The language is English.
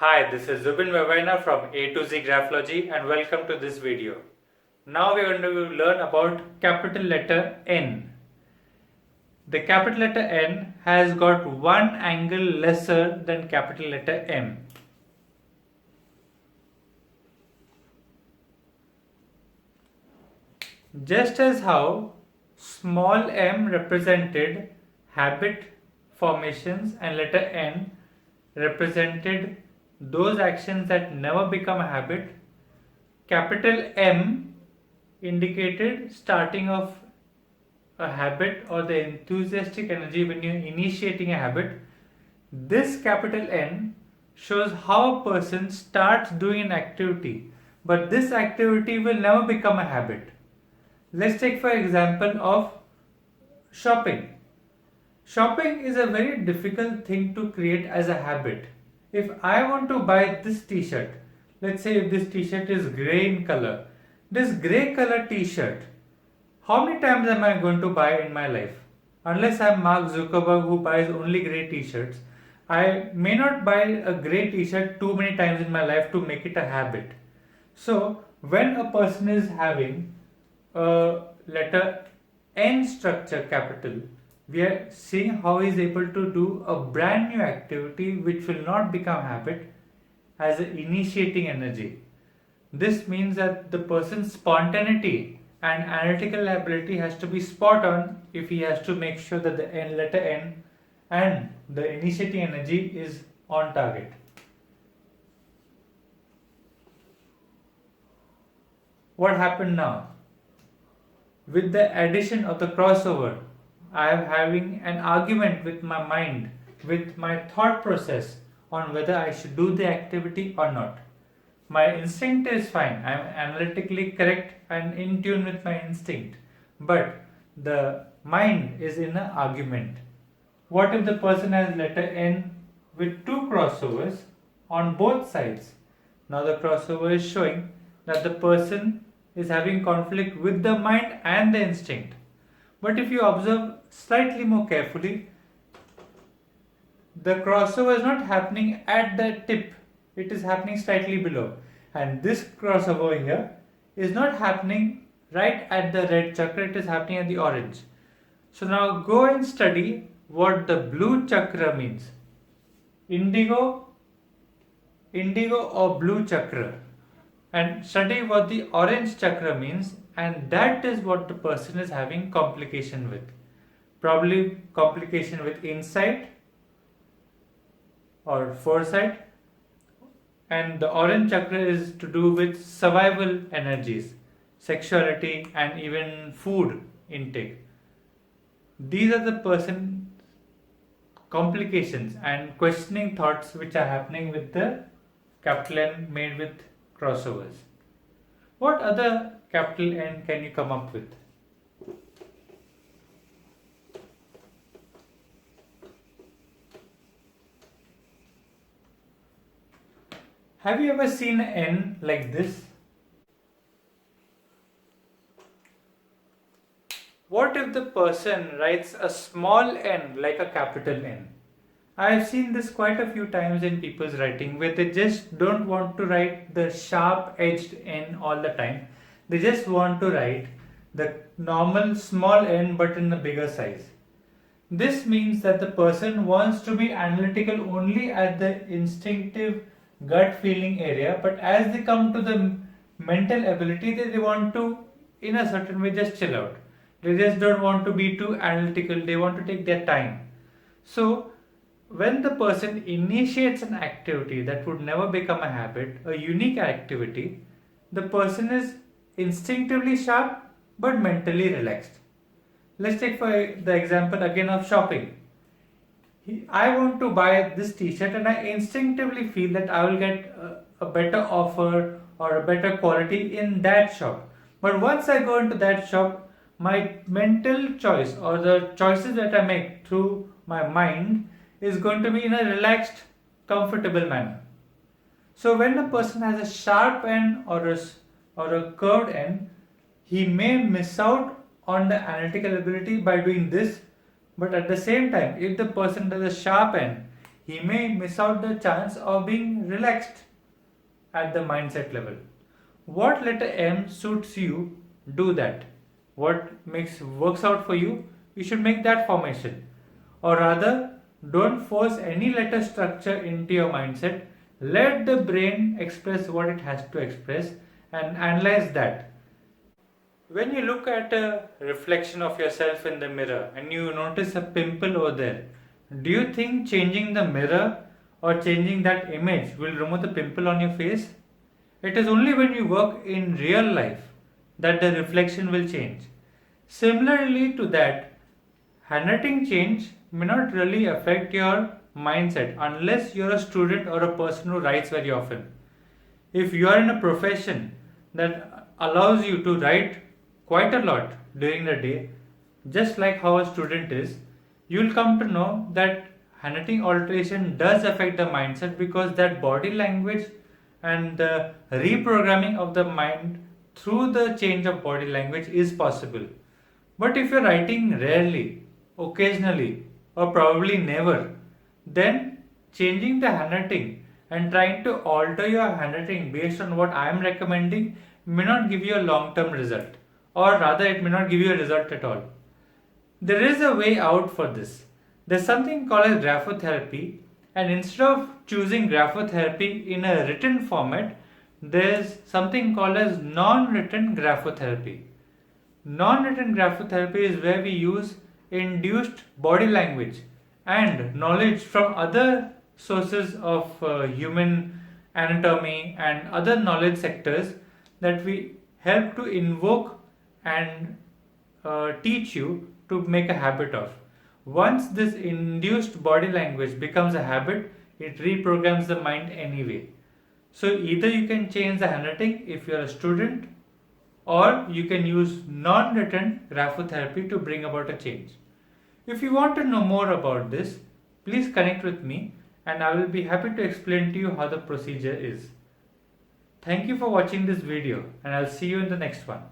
Hi, this is Zubin Vevaina from A to Z Graphology and welcome to this video. Now we are going to learn about capital letter N. The capital letter N has got one angle lesser than capital letter M. Just as how small m represented habit formations and letter N represented those actions that never become a habit, capital M indicated starting of a habit or the enthusiastic energy when you're initiating a habit. This capital N shows how a person starts doing an activity, but this activity will never become a habit. Let's take for example of shopping. Shopping is a very difficult thing to create as a habit. If I want to buy this t-shirt, let's say if this t-shirt is grey in color, this grey color t-shirt, how many times am I going to buy in my life? Unless I am Mark Zuckerberg who buys only grey t-shirts, I may not buy a grey t-shirt too many times in my life to make it a habit. So when a person is having a letter N structure capital, we are seeing how he is able to do a brand new activity which will not become habit as an initiating energy. This means that the person's spontaneity and analytical ability has to be spot on if he has to make sure that the letter N and the initiating energy is on target. What happened now? With the addition of the crossover, I am having an argument with my mind, with my thought process on whether I should do the activity or not. My instinct is fine, I am analytically correct and in tune with my instinct, but the mind is in an argument. What if the person has letter N with two crossovers on both sides? Now the crossover is showing that the person is having conflict with the mind and the instinct. But if you observe slightly more carefully, the crossover is not happening at the tip, it is happening slightly below. And this crossover here is not happening right at the red chakra, it is happening at the orange. So now go and study what the blue chakra means. Indigo or blue chakra. And study what the orange chakra means, and that is what the person is having complication with. Probably complication with insight or foresight, and the orange chakra is to do with survival energies, sexuality and even food intake. These are the person's complications and questioning thoughts which are happening with the capital N made with crossovers. What other capital N can you come up with? Have you ever seen an N like this? What if the person writes a small n like a capital N? I have seen this quite a few times in people's writing where they just don't want to write the sharp edged N all the time. They just want to write the normal small n but in a bigger size. This means that the person wants to be analytical only at the instinctive gut feeling area, but as they come to the mental ability, they want to, in a certain way, just chill out. They just don't want to be too analytical, they want to take their time. So, when the person initiates an activity that would never become a habit, a unique activity, the person is instinctively sharp but mentally relaxed. Let's take for the example again of shopping. I want to buy this t-shirt and I instinctively feel that I will get a better offer or a better quality in that shop. But once I go into that shop, my mental choice or the choices that I make through my mind is going to be in a relaxed, comfortable manner. So when a person has a sharp N or a curved N, he may miss out on the analytical ability by doing this, but at the same time, if the person does a sharp N, he may miss out the chance of being relaxed at the mindset level. What letter M suits you, do that. What works out for you, you should make that formation. Or rather, don't force any letter structure into your mindset. Let the brain express what it has to express and analyze that. When you look at a reflection of yourself in the mirror and you notice a pimple over there, do you think changing the mirror or changing that image will remove the pimple on your face? It is only when you work in real life that the reflection will change. Similarly to that, handwriting change may not really affect your mindset unless you're a student or a person who writes very often. If you are in a profession that allows you to write quite a lot during the day, just like how a student is, you'll come to know that handwriting alteration does affect the mindset because that body language and the reprogramming of the mind through the change of body language is possible. But if you're writing rarely, occasionally, or probably never, then changing the handwriting and trying to alter your handwriting based on what I am recommending may not give you a long term result, or rather, it may not give you a result at all. There is a way out for this. There's something called as graphotherapy, and instead of choosing graphotherapy in a written format, there's something called as non-written graphotherapy. Non-written graphotherapy is where we use induced body language and knowledge from other sources of human anatomy and other knowledge sectors that we help to invoke and teach you to make a habit of. Once this induced body language becomes a habit, it reprograms the mind anyway. So either you can change the handwriting if you are a student, or you can use non-written graphotherapy to bring about a change. If you want to know more about this, please connect with me and I will be happy to explain to you how the procedure is. Thank you for watching this video and I'll see you in the next one.